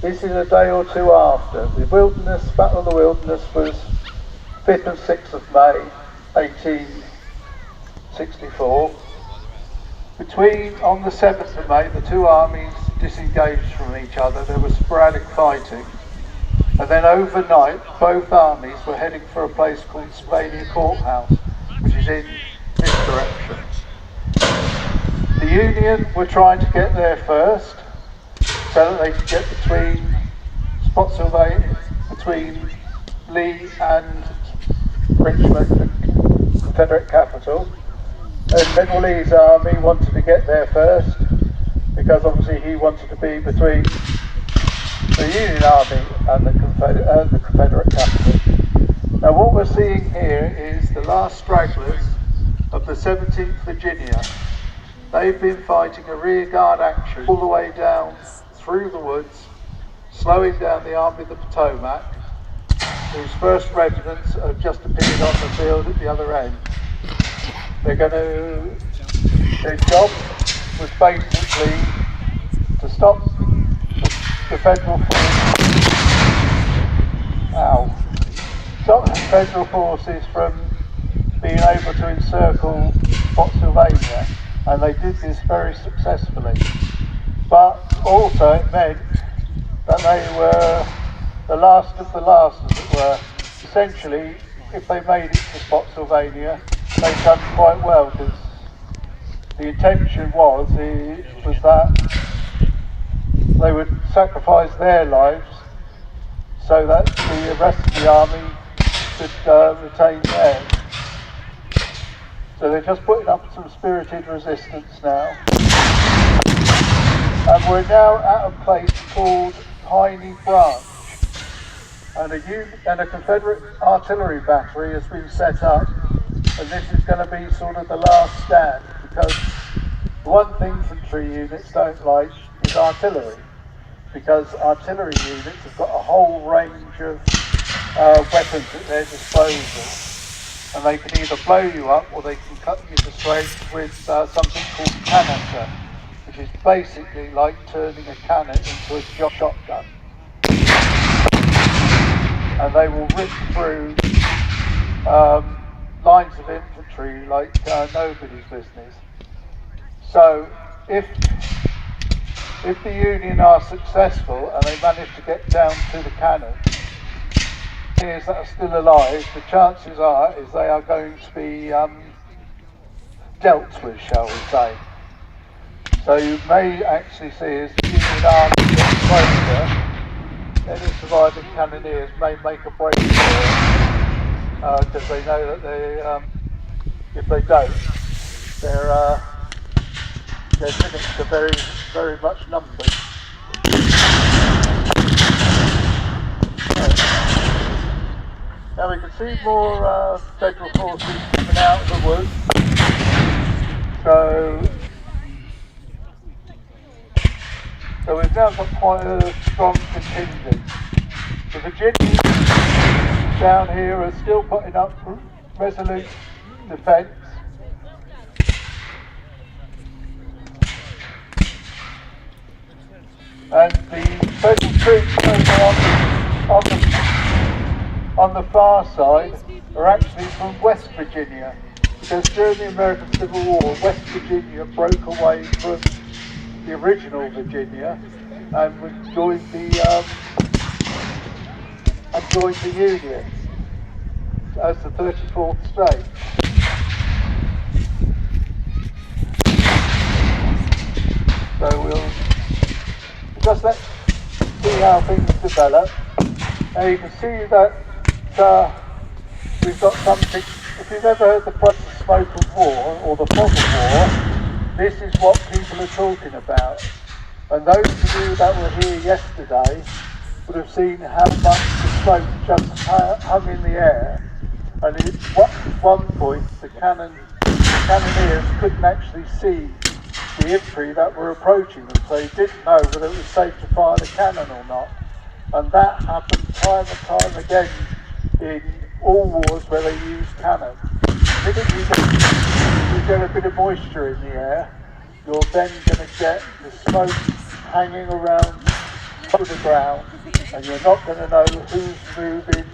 This is a day or two after. The Wilderness, Battle of the Wilderness was 5th and 6th of May, 1864. On the 7th of May, the two armies disengaged from each other. There was sporadic fighting. And then overnight, both armies were heading for a place called Spania Courthouse, which is in this direction. The Union were trying to get there first, so that they could get between Spotsylvania, between Lee and Richmond, the Confederate capital. And General Lee's army wanted to get there first, because obviously he wanted to be between the Union Army and the Confederate capital. Now what we're seeing here is the last stragglers of the 17th Virginia. They've been fighting a rearguard action all the way down through the woods, slowing down the Army of the Potomac, whose first regiments have just appeared on the field at the other end. Their job was basically to stop the Federal forces from being able to encircle Spotsylvania, and they did this very successfully. But also it meant that they were the last of the last, as it were. Essentially, if they made it to Spotsylvania, they'd done quite well, because the intention was that they would sacrifice their lives so that the rest of the army could retain theirs. So they're just putting up some spirited resistance now. And we're now at a place called Piney Branch. And a Confederate artillery battery has been set up. And this is going to be sort of the last stand, because the one thing infantry units don't like is artillery. Because artillery units have got a whole range of weapons at their disposal. And they can either blow you up or they can cut you to shreds with something called canister, which is basically like turning a cannon into a shotgun. And they will rip through lines of infantry like nobody's business. So if the Union are successful and they manage to get down to the cannon, that are still alive, the chances are they are going to be dealt with, shall we say. So you may actually see as the Union army gets closer, any surviving cannoneers may make a break for it, because they know that if they don't, their minutes are very, very much numbered. Now we can see more Federal forces coming out of the woods. So we've now got quite a strong contingent. The Virginians down here are still putting up resolute defence. And the Federal troops over on the far side are actually from West Virginia, because during the American Civil War, West Virginia broke away from the original Virginia and joined the Union as the 34th state. So we'll just let's see how things develop. Now you can see that we've got something. If you've ever heard the Prussian smoke of war or the fog of war, this is what people are talking about. And those of you that were here yesterday would have seen how much the smoke just hung in the air. And at one point, the cannoneers couldn't actually see the infantry that were approaching them, so they didn't know whether it was safe to fire the cannon or not. And that happened time and time again in all wars where they used cannon. The minute you get a bit of moisture in the air, you're then going to get the smoke hanging around to the ground, and you're not going to know who's moving.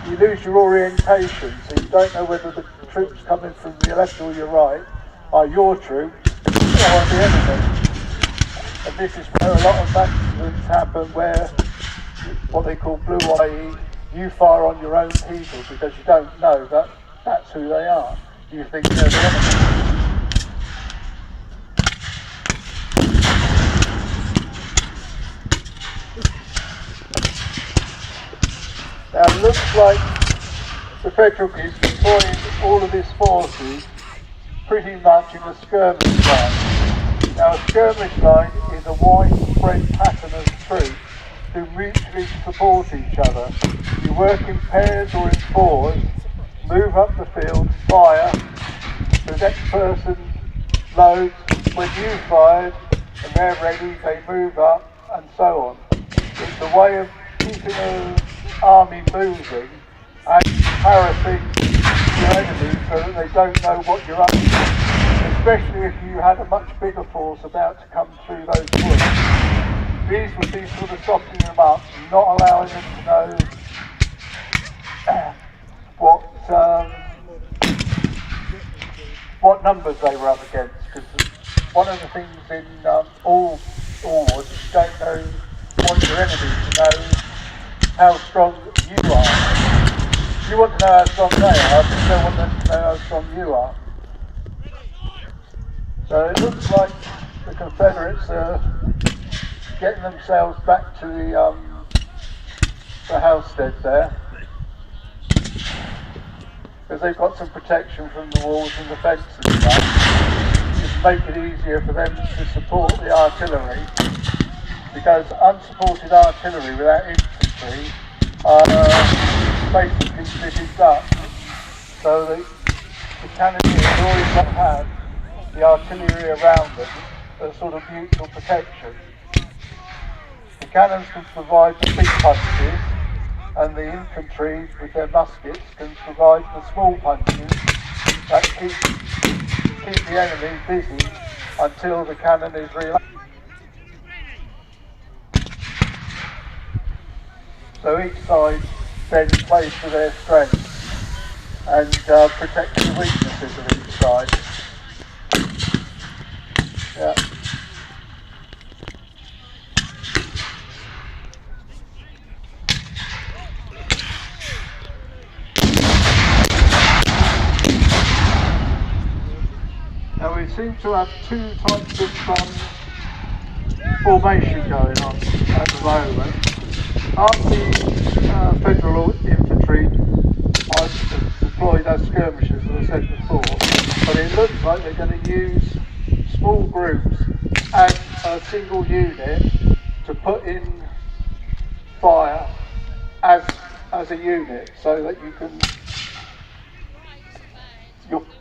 You lose your orientation, so you don't know whether the troops coming from your left or your right are your troops or the enemy. And this is where a lot of accidents happen, where what they call blue IE, you fire on your own people because you don't know that that's who they are. You think they're the enemy. Now it looks like the Federal is deploying all of his forces pretty much in a skirmish line. Now a skirmish line is a widespread pattern of troops who mutually support each other. You work in pairs or in fours, move up the field, fire, the next person loads, when you fired and they're ready, they move up, and so on. It's a way of keeping an army moving and harassing your enemies so that they don't know what you're up to, especially if you had a much bigger force about to come through those woods. These would be sort of softening them up, not allowing them to know what numbers they were up against. Because one of the things in all wars, you don't know what your enemy to know how strong you are. You want to know how strong they are, but you don't want them to know how strong you are. So it looks like the Confederates are getting themselves back to the housestead there, because they've got some protection from the walls and the fence and stuff. Just make it easier for them to support the artillery, because unsupported artillery without infantry are basically finished up. So the cannoneers always got to have the artillery around them as sort of mutual protection. The cannons can provide the big punches, and the infantry with their muskets can provide the small punches that keep the enemy busy until the cannon is reloaded. So each side then plays to their strengths and protects the weaknesses of each side. Yeah. Now we seem to have two types of formation going on at the moment. Half the Federal infantry are deployed as skirmishers, as I said before, but it looks like they're going to use small groups as a single unit to put in fire as a unit, so that you can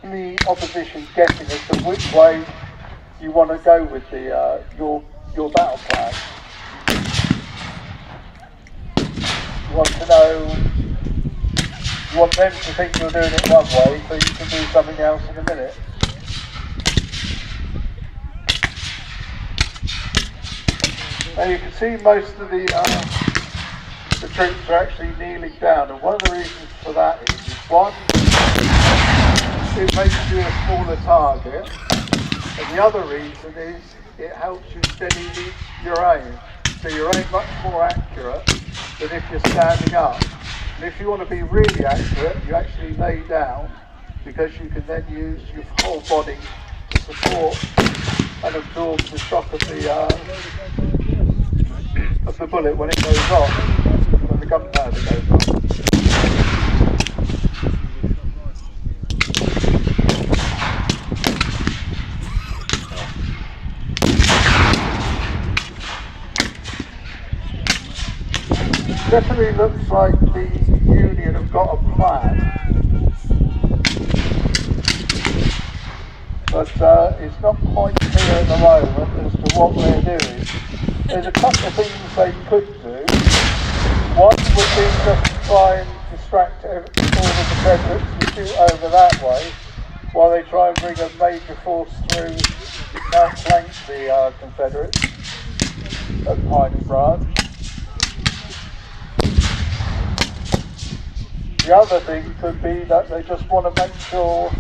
the opposition guessing as to which way you want to go with the your battle plan. You want to know, you want them to think you're doing it one way, so you can do something else in a minute. Now you can see most of the troops are actually kneeling down, and one of the reasons for that is one, it makes you a smaller target, and the other reason is it helps you steady your aim, so your aim much more accurate than if you're standing up. And if you want to be really accurate, you actually lay down, because you can then use your whole body to support and absorb the shock of the bullet when it goes off, when the gunpowder goes off. Definitely looks like the Union have got a plan, but it's not quite clear at the moment as to what they're doing. There's a couple of things they could do. One would be just to try and distract all of the Confederates and shoot over that way, while they try and bring a major force through to outflank the Confederates. at Piney Branch. The other thing could be that they just want to make sure,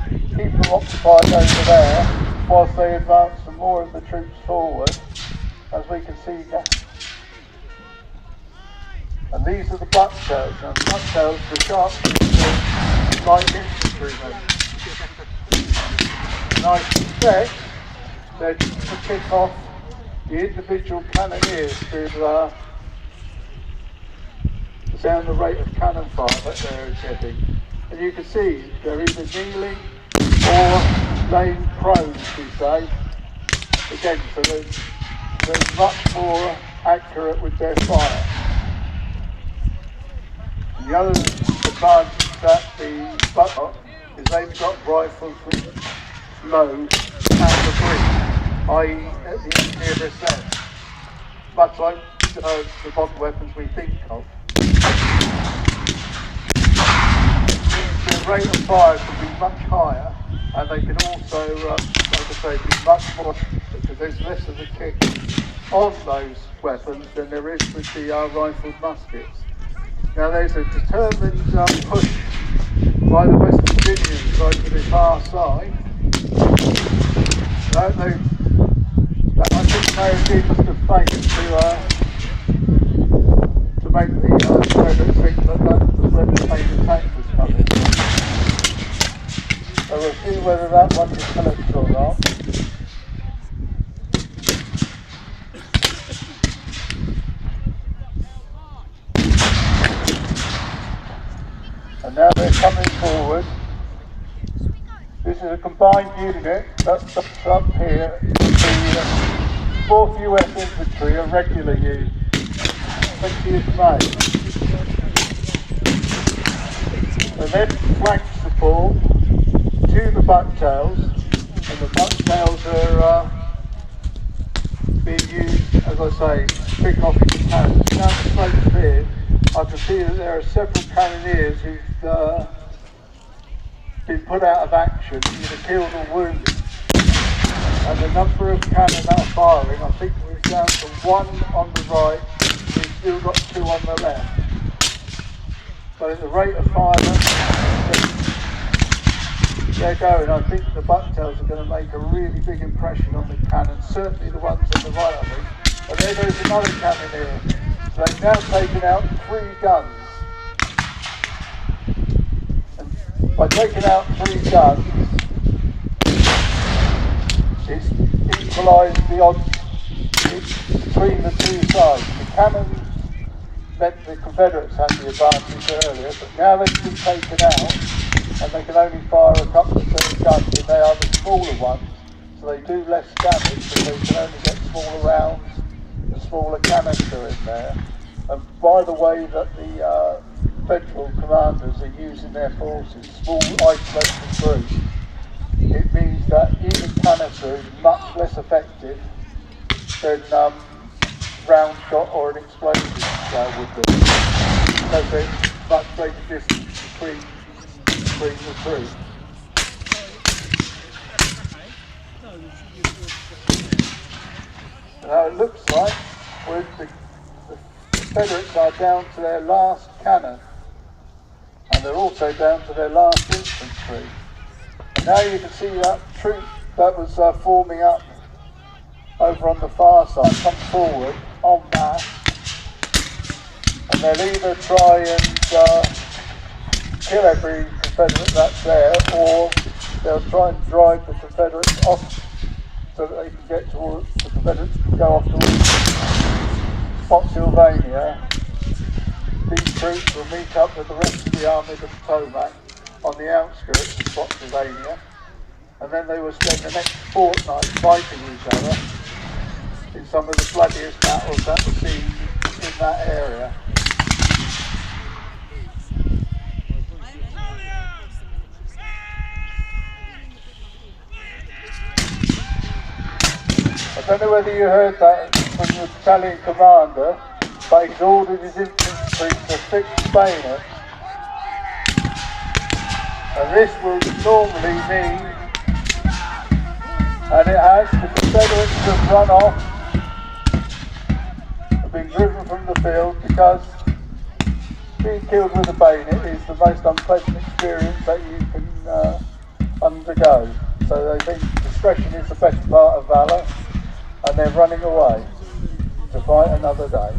keep them occupied over there whilst they advance some more of the troops forward, as we can see here. And these are the bucktails. Now the bucktails, the sharp light infantrymen. And I suspect they're just to kick off the individual cannoneers to down the rate of cannon fire that they're getting. And you can see they're either kneeling or laying prone, we say. Again, so they're much more accurate with their fire. And the other advantage that the butt is they've got rifles with load and the breech, i.e. at the end near this end, much like the modern weapons we think of. The rate of fire can be much higher, and they can also, like I say, be much more, because there's less of a kick on those weapons than there is with the rifled muskets. Now there's a determined push by the West Virginians over the far side. I think they did just a feint to make the Confederates think that was when the main attack was coming. So we'll see whether that one develops or not. And now they're coming forward. This is a combined unit that's up here. The 4th US Infantry, a regular unit, 20th May. And then flank support to the bucktails, and the bucktails are being used, as I say, to pick off the cannons. Now the slopes here, I can see that there are several cannoneers who've been put out of action, either killed or wounded. And the number of cannon that are firing, I think we're down to 1 on the right, we've still got 2 on the left. So at the rate of fire they're going, I think the bucktails are going to make a really big impression on the cannons, certainly the ones on the right, I think. And there goes another cannoneer. So they've now taken out 3 guns. And by taking out 3 guns, it's equalised the odds between the 2 sides. The cannons meant the Confederates had the advantage earlier, but now they've been taken out and they can only fire a couple of certain guns, and they are the smaller ones, so they do less damage, but they can only get smaller rounds and smaller canister in there. And by the way that the federal commanders are using their forces, small isolated groups, it means that even canister is much less effective than round shot or an explosive would be, because there's much greater distance between the two. Now it looks like the Confederates are down to their last cannon, and they're also down to their last infantry. And now you can see that troop that was forming up over on the far side come forward en masse, and they'll either try and kill every Confederate that's there, or they'll try and drive the Confederates off so that they can get towards, the Confederates can go off towards Spotsylvania. These troops will meet up with the rest of the Army of the Potomac on the outskirts of Spotsylvania, and then they will spend the next fortnight fighting each other in some of the bloodiest battles that were seen in that area. I don't know whether you heard that from the battalion commander, but he's ordered his infantry to fix bayonets. And this will normally mean, and it has, the Confederates have run off being driven from the field because being killed with a bayonet is the most unpleasant experience that you can undergo. So they think discretion is the best part of valour, and they're running away to fight another day.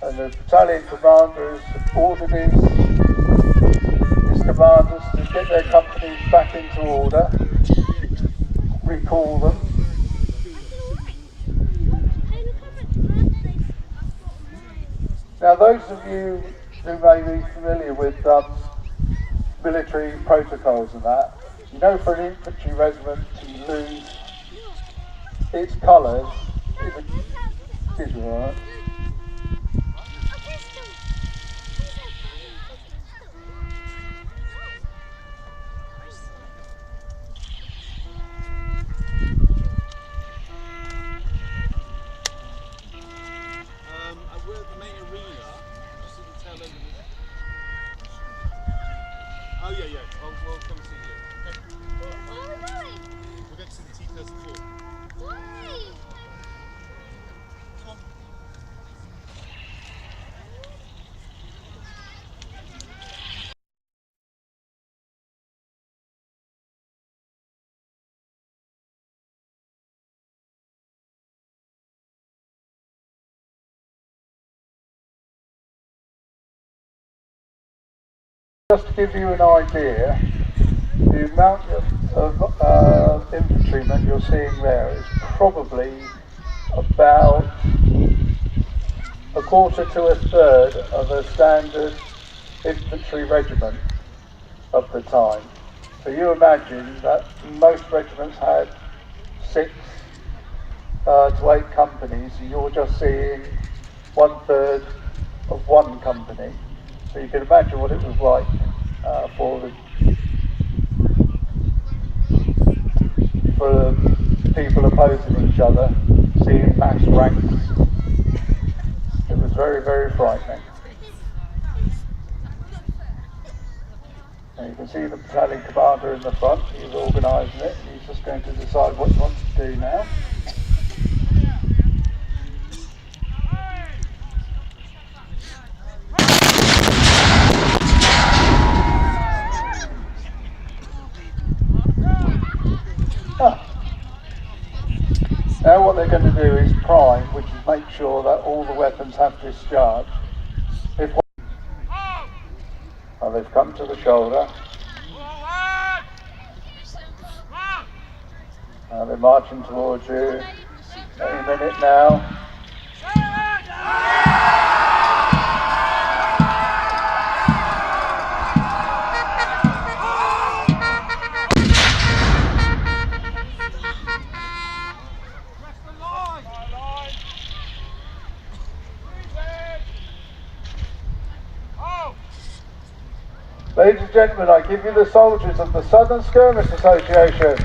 And the battalion commander has ordered his commanders to get their companies back into order, recall them. Now those of you who may be familiar with military protocols and that, you know for an infantry regiment to lose its colours is right. We're at the main arena, just at the tail end of it. Oh yeah, we'll come see you. Okay. Where are we going? We're going to see the T-34. Why? Come on. Just to give you an idea, the amount of infantrymen you're seeing there is probably about a quarter to a third of a standard infantry regiment of the time. So you imagine that most regiments had 6 to 8 companies, and you're just seeing 1/3 of one company. So you can imagine what it was like for people opposing each other, seeing mass ranks. It was very, very frightening. And you can see the battalion commander in the front. He's organising it. He's just going to decide what he wants to do now. Now what they're going to do is prime, which is make sure that all the weapons have discharged. Well, they've come to the shoulder. They're marching towards you. Any minute now. Ladies and gentlemen, I give you the soldiers of the Southern Skirmish Association.